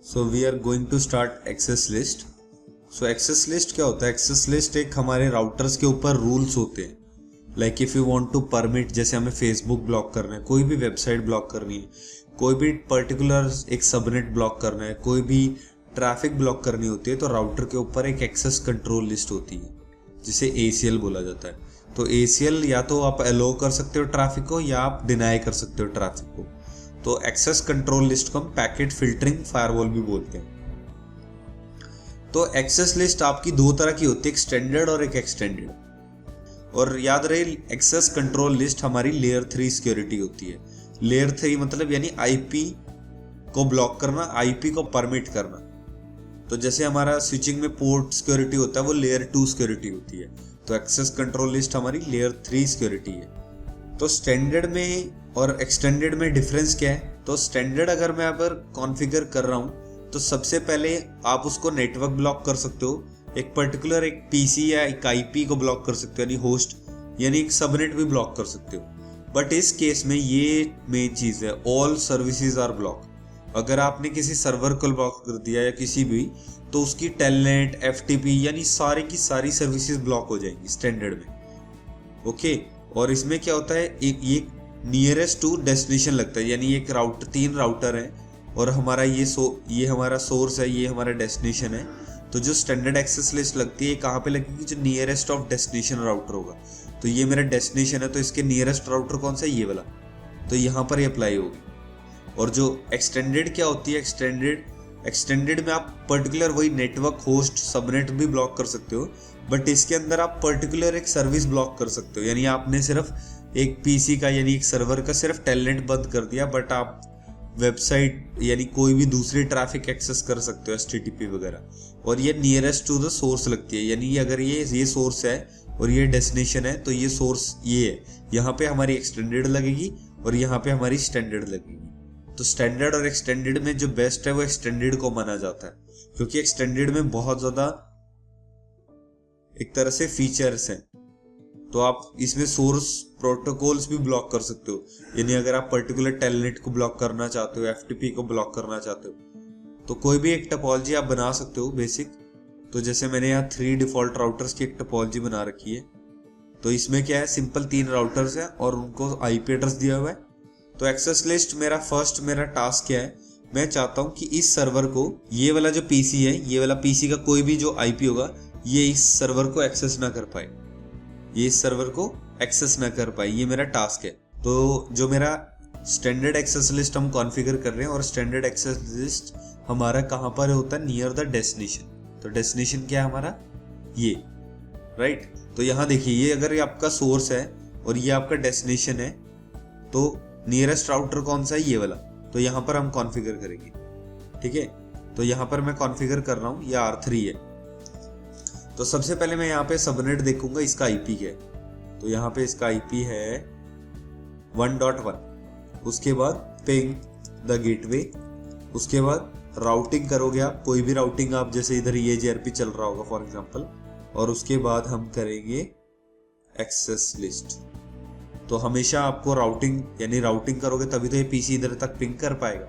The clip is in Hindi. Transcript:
So we are going to start access list. So access list क्या होता है? एक्सेस लिस्ट एक हमारे राउटर्स के ऊपर रूल्स होते हैं। Like if you want to permit, जैसे हमें फेसबुक ब्लॉक करना है, कोई भी वेबसाइट ब्लॉक करनी है, कोई भी पर्टिकुलर एक सबनेट ब्लॉक करना है, कोई भी ट्रैफिक ब्लॉक करनी होती है, तो राउटर के ऊपर एक एक्सेस कंट्रोल लिस्ट होती है जिसे ACL बोला जाता है। तो ACL या तो आप अलो कर सकते हो ट्रैफिक को या आप डिनाई कर सकते हो ट्रैफिक को। तो एक्सेस कंट्रोल लिस्ट को हम पैकेट फिल्टरिंग फायरवॉल भी बोलते हैं। तो एक्सेस लिस्ट आपकी दो तरह की होती है, एक स्टैंडर्ड और एक एक्सटेंडेड। और याद रहे, एक्सेस कंट्रोल लिस्ट हमारी लेयर 3 सिक्योरिटी होती है। लेयर 3 मतलब यानी IP को ब्लॉक करना, IP को परमिट करना। तो जैसे हमारा स्विचिंग में पोर्ट सिक्योरिटी होता है, वो लेयर 2 सिक्योरिटी होती है। तो एक्सेस कंट्रोल लिस्ट हमारी लेयर 3 सिक्योरिटी है। तो स्टैंडर्ड में और एक्सटेंडेड में डिफरेंस क्या है? तो स्टैंडर्ड अगर मैं अगर कॉन्फ़िगर कर रहा हूँ तो सबसे पहले आप उसको नेटवर्क ब्लॉक कर सकते हो, एक पर्टिकुलर एक PC या एक IP को ब्लॉक कर सकते हो, यानी होस्ट यानी एक सबनेट भी ब्लॉक कर सकते हो। बट इस केस में ये मेन चीज़ है, ऑल सर्विसेज आर ब्लॉक। अगर आपने किसी सर्वर को ब्लॉक कर दिया या किसी भी, तो उसकी टेलनेट, FTP यानी सारी की सारी सर्विसेज ब्लॉक हो जाएंगी स्टैंडर्ड में। ओके। और इसमें क्या होता है, एक नियरेस्ट टू डेस्टिनेशन लगता है, यानी एक राउटर, 3 राउटर है और हमारा ये हमारा सोर्स है, ये हमारा डेस्टिनेशन है। तो जो स्टैंडर्ड एक्सेस लिस्ट लगती है कहाँ पे लगेगी? जो नियरेस्ट ऑफ डेस्टिनेशन राउटर होगा। तो ये मेरा डेस्टिनेशन है, तो इसके नियरेस्ट राउटर कौन सा है? ये वाला। तो यहाँ पर ये अप्लाई होगी। और जो एक्सटेंडेड क्या होती है? एक्सटेंडेड में आप पर्टिकुलर वही नेटवर्क, होस्ट, सबनेट भी ब्लॉक कर सकते हो, बट इसके अंदर आप पर्टिकुलर एक सर्विस ब्लॉक कर सकते हो। यानी आपने सिर्फ एक PC का यानी एक सर्वर का सिर्फ टेलनेट बंद कर दिया, बट आप वेबसाइट यानी कोई भी दूसरी ट्रैफिक एक्सेस कर सकते हो, HTTP वगैरह। और ये नियरेस्ट टू द सोर्स लगती है, यानी अगर ये सोर्स है और ये डेस्टिनेशन है, तो ये सोर्स ये है, यहाँ पे हमारी एक्सटेंडेड लगेगी और यहाँ पे हमारी स्टैंडर्ड लगेगी। तो स्टैंडर्ड और एक्सटेंडेड में जो बेस्ट है वो एक्सटेंडेड को माना जाता है, क्योंकि एक्सटेंडेड में बहुत ज्यादा एक तरह से फीचर्स हैं। तो आप इसमें सोर्स प्रोटोकॉल्स भी ब्लॉक कर सकते हो, यानी अगर आप पर्टिकुलर टेलनेट को ब्लॉक करना चाहते हो, FTP को ब्लॉक करना चाहते हो, तो कोई भी एक टोपोलॉजी आप बना सकते हो बेसिक। तो जैसे मैंने यहाँ 3 डिफॉल्ट राउटर्स की एक टोपोलॉजी बना रखी है। तो इसमें क्या है, सिंपल 3 राउटर्स है और उनको IP एड्रेस दिया हुआ है। तो एक्सेस लिस्ट मेरा टास्क क्या है? मैं चाहता हूं कि इस सर्वर को, ये वाला जो PC है, ये वाला PC का कोई भी जो IP होगा, ये इस सर्वर को एक्सेस ना कर पाए, ये इस सर्वर को एक्सेस ना कर पाए, ये मेरा टास्क है। तो जो मेरा स्टैंडर्ड एक्सेस लिस्ट हम कॉन्फ़िगर कर रहे हैं, और स्टैंडर्ड एक्सेस लिस्ट हमारा कहाँ पर होता है? Near the destination. तो डेस्टिनेशन क्या है हमारा? ये, राइट। तो यहाँ देखिए, ये अगर ये आपका सोर्स है और ये आपका डेस्टिनेशन है, तो नियरेस्ट राउटर कौन सा है? ये वाला। तो यहाँ पर हम कॉन्फ़िगर करेंगे, ठीक है। तो यहाँ पर मैं कॉन्फ़िगर कर रहा हूँ, ये R3 है। तो सबसे पहले मैं यहाँ पे सबनेट देखूंगा, इसका IP क्या है। तो यहाँ पे इसका IP है 1.1। उसके बाद पिंग द गेटवे, उसके बाद राउटिंग करोगे आप, कोई भी राउटिंग आप, जैसे इधर ये JRP चल रहा होगा फॉर एग्जांपल, और उसके बाद हम करेंगे एक्सेस लिस्ट। तो हमेशा आपको राउटिंग, यानी राउटिंग करोगे तभी तो ये PC इधर तक पिंग कर पाएगा।